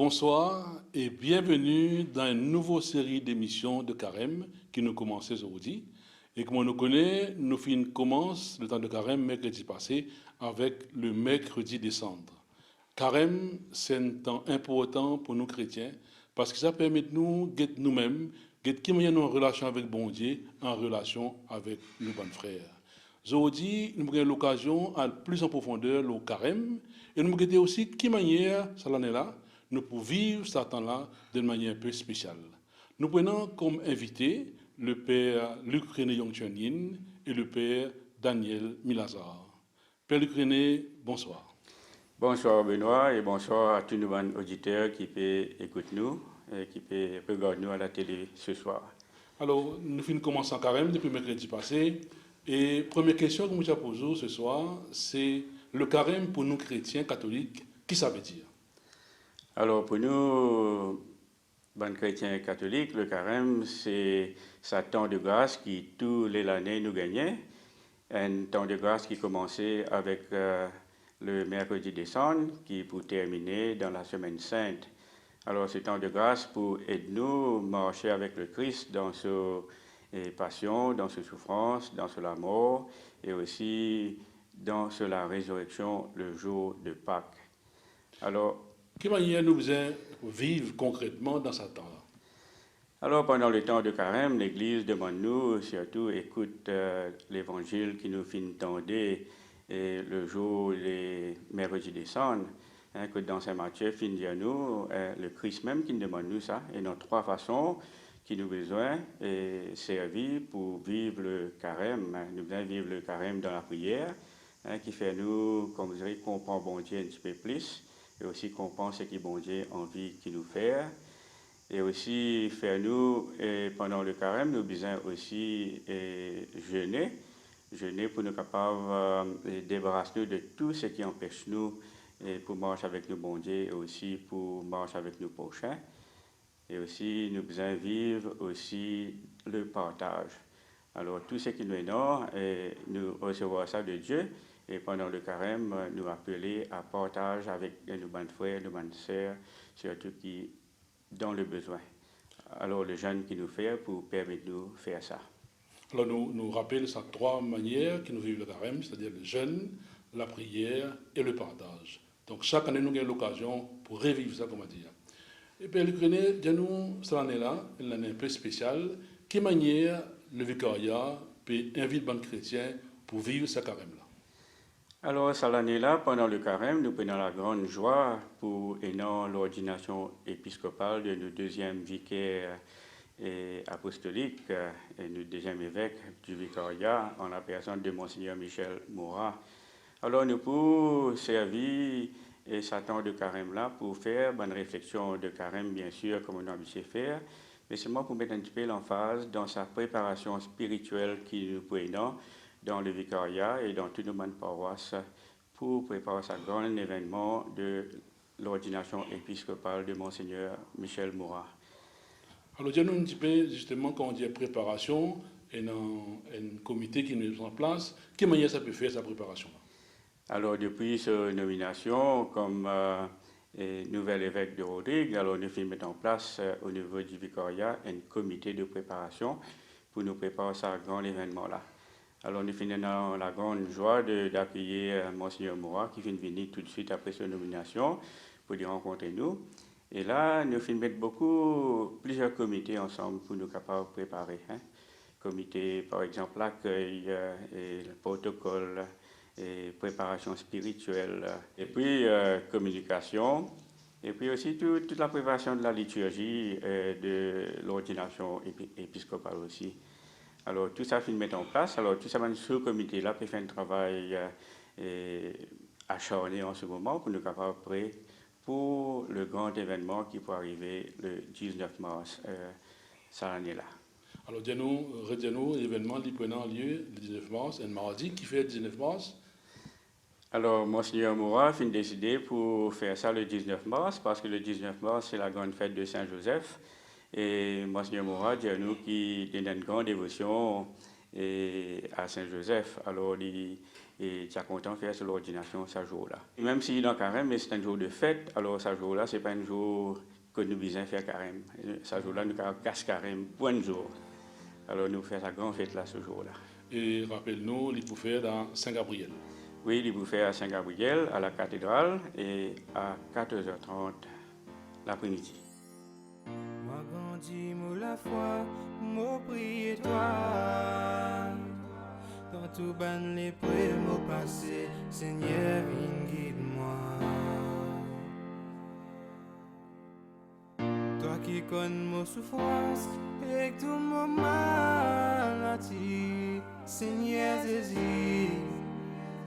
Bonsoir et bienvenue dans une nouvelle série d'émissions de Carême qui nous commence aujourd'hui. Et comme on nous connaît, nous commençons le temps de Carême mercredi passé avec le mercredi décembre. Carême, c'est un temps important pour nous chrétiens parce que ça permet de nous d'être nous-mêmes, d'être qui nous en relation avec bon Dieu, en relation avec nos bons frères. Aujourd'hui, nous avons l'occasion à plus en profondeur le carême et nous avons aussi qui manière, ça l'année là, nous pouvons vivre ce temps-là d'une manière un peu spéciale. Nous prenons comme invité le père Luc René Yongchuan-Yin et le père Daniel Milazar. Père Luc René, bonsoir. Bonsoir Benoît et bonsoir à tous nos auditeurs qui peuvent écouter nous et qui peuvent regarder nous à la télé ce soir. Alors, nous commençons carême depuis mercredi passé. Et première question que nous avons posée ce soir, c'est le carême pour nous chrétiens catholiques, qui ça veut dire? Alors pour nous, les chrétiens catholiques, le carême, c'est ce temps de grâce qui, tous les années, nous gagnait. Un temps de grâce qui commençait avec le mercredi décembre, qui pour terminer dans la semaine sainte. Alors ce temps de grâce pour aider nous marcher avec le Christ dans ce passion, dans sa souffrance, dans la mort et aussi dans la résurrection le jour de Pâques. Alors, quelle manière nous vivre concrètement dans ce temps-là? Alors, pendant le temps de carême, l'Église demande nous, surtout, écoute l'évangile qui nous fait entendre le jour, les mercredis décembre, que dans Saint-Matthieu, fin dire nous, le Christ même qui nous demande nous ça, et dans trois façons qui nous besoin et servir pour vivre le carême. Nous besoin vivre le carême dans la prière, qui fait nous, comme vous savez, comprendre bon Dieu un petit peu plus, et aussi comprendre ce que bon Dieu a envie de nous faire. Et aussi faire nous, pendant le carême, nous besoin aussi jeûner pour nous capables de débarrasser nous de tout ce qui empêche nous pour marcher avec nous bon Dieu et aussi pour marcher avec nos prochains. Et aussi, nous besoin vivre aussi le partage. Alors, tout ce qui nous est non, nous recevons ça de Dieu. Et pendant le carême, nous appeler à partage avec nos bonnes frères, nos bonnes sœurs, surtout qui dans le besoin. Alors, le jeûne qui nous fait pour permettre de nous faire ça. Alors, nous rappelons ces trois manières qui nous vivent le carême, c'est-à-dire le jeûne, la prière et le partage. Donc, chaque année, nous avons l'occasion pour revivre ça, comment dire. Et puis, Luc René, dis-nous, cette année-là, une année un peu spéciale, quelle manière le vicariat peut inviter les chrétiens pour vivre ce carême-là? Alors, cette année-là, pendant le carême, nous prenons la grande joie pour l'ordination épiscopale de notre deuxième vicaire apostolique et notre deuxième évêque du vicariat en la personne de Monseigneur Michel Moura. Alors, nous pouvons servir ce temps de carême-là pour faire une réflexion de carême, bien sûr, comme on a habitué faire, mais seulement pour mettre un petit peu l'emphase dans sa préparation spirituelle qui nous prenons dans le vicariat et dans toutes nos paroisses pour préparer ce grand événement de l'ordination épiscopale de Monseigneur Michel Moura. Alors, dis-nous un petit peu, justement, quand on dit préparation, et dans un comité qui nous est en place, quelle manière ça peut faire, sa préparation? Alors, depuis sa nomination comme nouvel évêque de Rodrigue, alors nous faisons mettre en place au niveau du vicariat un comité de préparation pour nous préparer ce grand événement-là. Alors, nous finissons la grande joie d'accueillir Monseigneur Moura qui vient de venir tout de suite après sa nomination pour nous rencontrer nous. Et là, nous finissons mettre plusieurs comités ensemble pour nous capables de préparer. Comité, par exemple, l'accueil, et le protocole, et préparation spirituelle, et puis communication, et puis aussi toute la préparation de la liturgie de l'ordination épiscopale aussi. Alors, tout ça finit de mettre en place. Alors, tout ça, ce comité-là peut faire un travail acharné en ce moment pour nous capables prêts pour le grand événement qui peut arriver le 19 mars cette année-là. Alors, dis-nous, l'événement qui prend lieu le 19 mars, un mardi qui fait le 19 mars. Alors, Monseigneur Moura a décidé pour faire ça le 19 mars, parce que le 19 mars, c'est la grande fête de Saint-Joseph. Et Monseigneur Moura dit à nous qu'il a une grande dévotion et à Saint-Joseph. Alors, il est content de faire l'ordination ce jour-là. Même si dans carême, mais c'est un jour de fête, alors ce jour-là, ce n'est pas un jour que nous besoin faire carême. Ce jour-là, nous casse carême pour un jour. Alors, nous faisons sa grande fête là ce jour-là. Et rappelle-nous, il faut faire dans Saint-Gabriel. Oui, il faut faire à Saint-Gabriel, à la cathédrale, et à 14h30 l'après-midi. Moi grandis, moi la foi, moi prie toi. Dans tout ban les près, moi passé, Seigneur, guide-moi. Toi qui connais mon souffrance et tout mon maladie, Seigneur Jésus,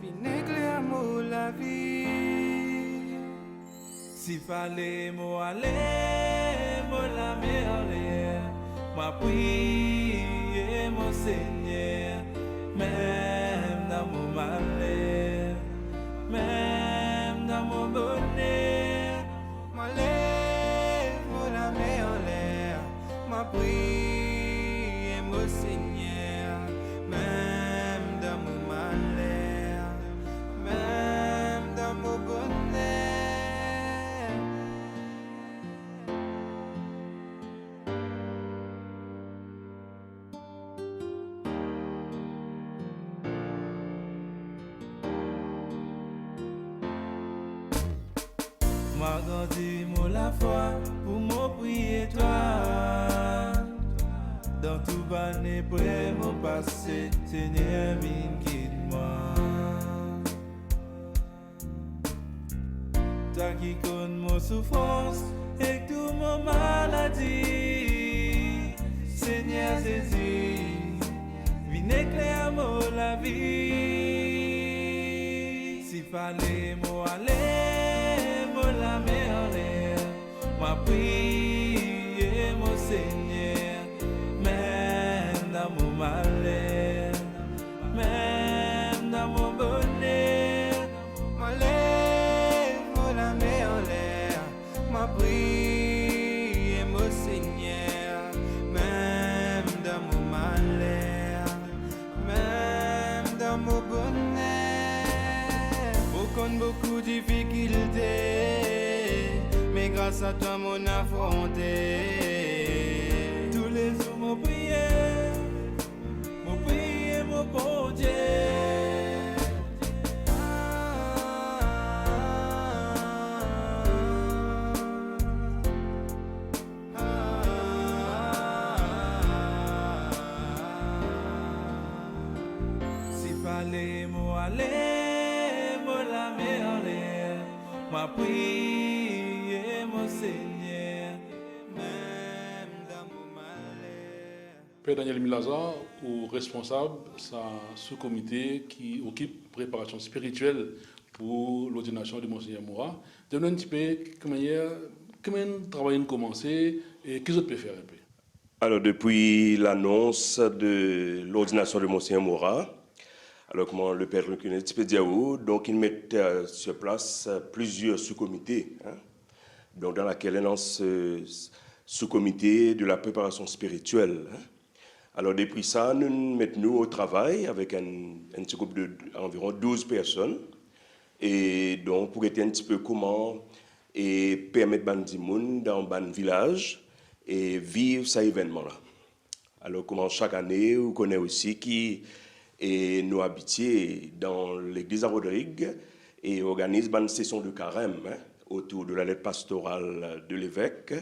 viens éclaire-moi la vie. Si fallait moi aller, moi la merveille, moi prier mon Seigneur, même dans mon malheur, même dans mon bonheur, moi lève moi la merveille, moi prier mon Seigneur, même dans mon malheur, même dans mon bonheur. Moi grandi, moi la foi, pour moi prier toi. Dans tout banné, près mon passé, Seigneur, guide-moi. Toi qui connais mon souffrance et tout mon maladie, Seigneur Jésus, viens éclaire-moi la vie. S'il fallait moi aller, moi la merveille, moi prier mon Seigneur, même dans mon malheur, même dans mon bonheur, moi lève moi la merveille, moi prier mon Seigneur, même dans mon malheur, même dans mon bonheur. Beaucoup de difficultés, mais grâce à toi mon affronté. Tous les jours mon prière, mon bon Dieu. S'il fallait moi aller, moi la merveille, moi prier mon Seigneur, même dans mon malheur. Père Daniel Milazar, ou responsable, c'est un sous-comité qui occupe préparation spirituelle pour l'ordination de Monseigneur Moura. Donne un petit peu comment le travail a commencé et qu'est-ce que vous pouvez faire un peu. Alors, depuis l'annonce de l'ordination de Monseigneur Moura, alors comment le Père Lucunet Diaou, donc ils mettent sur place plusieurs sous-comités, donc dans laquelle est ce sous-comité de la préparation spirituelle. Alors, depuis ça, nous mettons au travail avec un petit groupe d'environ 12 personnes. Et donc, pour être un petit peu comment et permettre Bandimoun dans un village et vivre cet événement-là. Alors, comment chaque année, vous connaissez aussi qui est nous habitiés dans l'église à Rodrigue et organise une session de carême autour de la lettre pastorale de l'évêque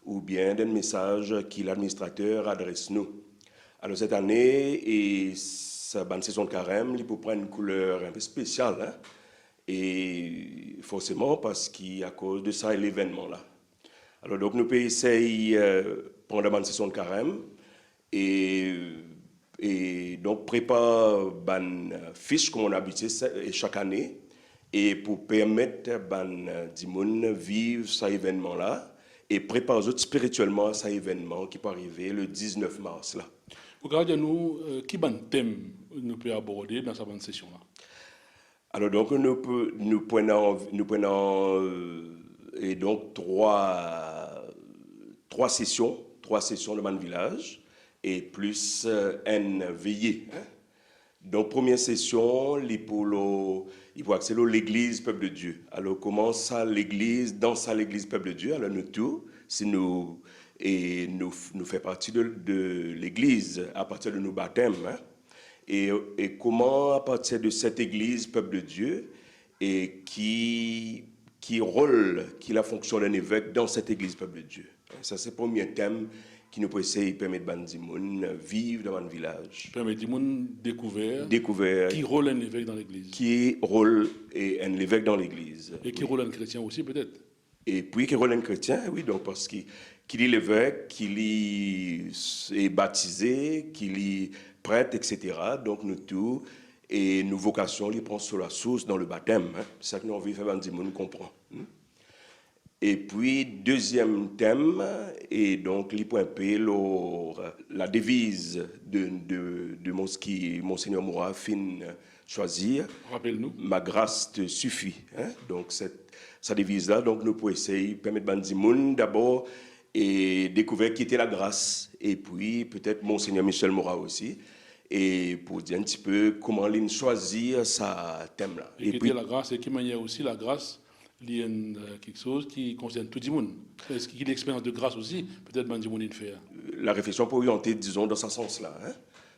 ou bien d'un message que l'administrateur adresse nous. Alors cette année, et sa session de carême, il peut prendre une couleur un peu spéciale, et forcément parce qu'à cause de ça, l'événement là. Alors donc nous pouvons essayer pendant la session de carême et donc prépare une fiche comme on a habitué chaque année et pour permettre de vivre cet événement là et préparer les autres spirituellement cet événement qui peut arriver le 19 mars là. Regardez-nous, qui est le thème que nous pouvons aborder dans cette session-là? Alors, donc, nous prenons et donc trois sessions de mon village. et plus une veillée. Hein? Donc, première session, il faut accéder à l'église Peuple de Dieu. Alors, comment ça, l'église, dans ça, l'église Peuple de Dieu? Alors, nous tous, si nous fait partie de l'église à partir de nos baptêmes. Hein? Et comment, à partir de cette église Peuple de Dieu, et qui rôle, qui la fonction d'un évêque dans cette église Peuple de Dieu. Ça, c'est le premier thème qui nous peut essayer de permettre à vivre dans un village. Permettre découvrir qui Qui rôle un évêque dans l'église. rôle un évêque dans l'église. Et qui rôle un chrétien aussi, peut-être. Et puis qui rôle un chrétien, oui, donc parce qu'il est l'évêque, qu'il est baptisé, qu'il est prêtre, etc. Donc nous tous, et nos vocations, ils prennent sur la source dans le baptême. Hein. C'est ça que nous avons fait, nous comprend. Et puis, deuxième thème, et donc, la devise de Monseigneur Moura fin choisir. Rappelle-nous. Ma grâce te suffit. Hein? Donc, sa devise-là, donc, nous pouvons essayer de permettre Bandimoun d'abord et découvrir qui était la grâce. Et puis, peut-être Monseigneur Michel Moura aussi. Et pour dire un petit peu comment il choisir sa thème-là. Et qui était la grâce, et qui manière aussi la grâce. Il y a quelque chose qui concerne tout le monde. Est-ce qu'il y a l'expérience de grâce aussi? Peut-être que le faire. La réflexion peut orienter, disons, dans ce sens-là. Hein?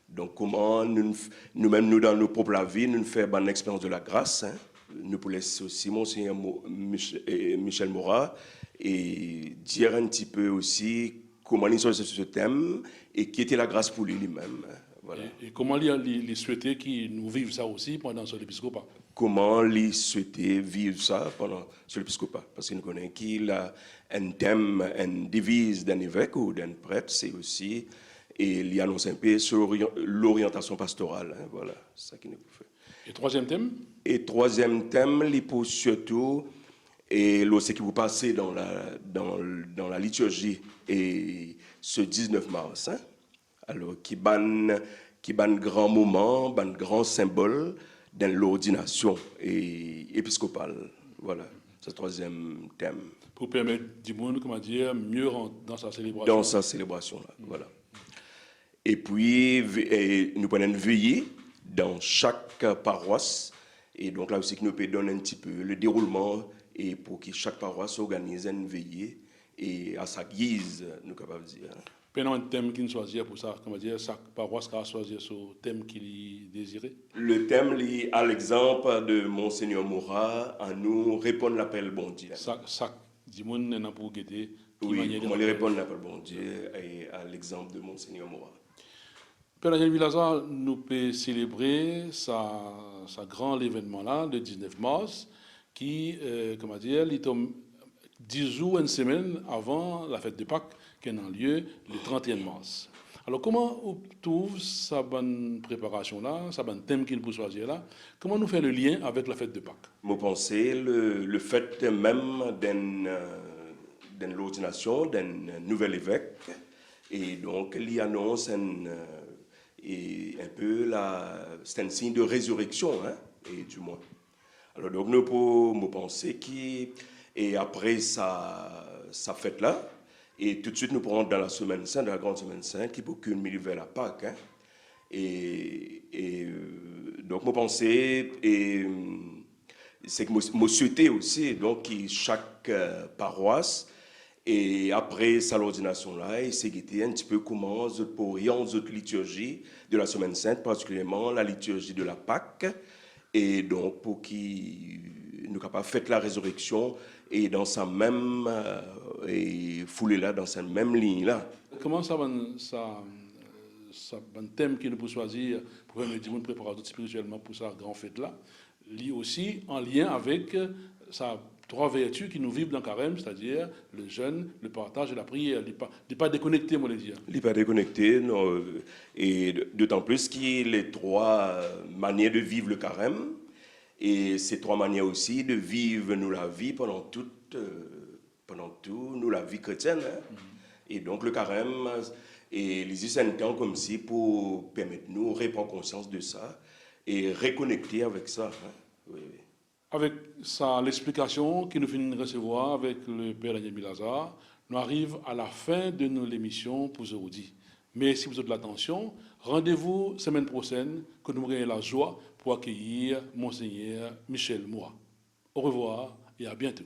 Donc, comment nous-mêmes, nous, dans nos propres vies, nous faisons une expérience de la grâce. Hein? Nous pouvons laisser aussi Monseigneur Michel Moura et dire un petit peu aussi comment il choisit ce thème et qui était la grâce pour lui-même. Hein? Voilà. Et comment il souhaitait qu'il nous vive ça aussi pendant son épiscopat? Comment il souhaitait vivre ça pendant son épiscopat? Parce qu'il connaît qu'il a un thème, une devise d'un évêque ou d'un prêtre, c'est aussi, et il y annonce un peu sur l'orientation pastorale. Hein, voilà, c'est ça qu'il nous fait. Et troisième thème? Et troisième thème, il faut surtout, et ce qui vous passez dans la liturgie, et ce 19 mars, hein, alors qui ban grand moment, ban grand symbole dans l'ordination épiscopale. Voilà, c'est le troisième thème. Pour permettre du monde, comment dire, mieux dans sa célébration. Dans sa célébration, là, voilà. Et puis, nous prenons une veillée dans chaque paroisse. Et donc là aussi, nous peut donner un petit peu le déroulement et pour que chaque paroisse organise une veillée et à sa guise, nous sommes capables de dire. Pendant un thème qu'il choisit pour ça, comment dire, chaque paroisse a choisi ce thème qu'il désirait. Le thème, à l'exemple de Monseigneur Moura, à nous répondre l'appel bon Dieu. Chaque monde n'a pour guetter. Oui, comment lui répondre l'appel bon Dieu et à l'exemple de Monseigneur Moura. Père Daniel Vilazar, nous peut célébrer sa grand événement là, le 19 mars, qui, comment dire, il tombe 10 jours, une semaine avant la fête de Pâques, qui a lieu le 31 mars. Alors, comment on trouve sa bonne préparation là, sa bonne thème qu'il peut choisir là? Comment nous faire le lien avec la fête de Pâques? Vous pensez le fait même d'une l'ordination d'un nouvel évêque, et donc il y annonce et un peu c'est un signe de résurrection, hein, et du moins. Alors donc nous pouvons penser et après sa fête là, et tout de suite nous pourrons dans la semaine sainte, dans la grande semaine sainte, qui peut culminer vers la Pâque, hein, donc nous penser c'est que moi souhaiter aussi donc que chaque paroisse et après sa ordination là, il s'est guetté un petit peu comment pour orienter notre liturgie de la semaine sainte, particulièrement la liturgie de la Pâque, et donc pour qu'il nous capable faire la résurrection et dans sa même foulée là, dans sa même ligne là. Comment ça un thème qu'il peut choisir pour faire le monde préparer spirituellement pour sa grande fête là, lié aussi en lien avec sa trois vertus qui nous vivent dans le carême, c'est-à-dire le jeûne, le partage et la prière. Il n'est pas déconnecté, moi, le dire. Il n'est pas déconnecté, non, et d'autant plus qu'il y a les trois manières de vivre le carême, et ces trois manières aussi de vivre nous la vie pendant tout nous la vie chrétienne. Hein. Et donc le carême, et les un temps comme si pour permettre nous de reprendre conscience de ça et reconnecter avec ça. Hein. Oui, oui. Avec ça, l'explication que nous venons de recevoir avec le Père Daniel Vilazar, nous arrive à la fin de l'émission pour aujourd'hui. Merci pour toute l'attention. Rendez-vous semaine prochaine que nous aurons la joie pour accueillir Monseigneur Michel Moua. Au revoir et à bientôt.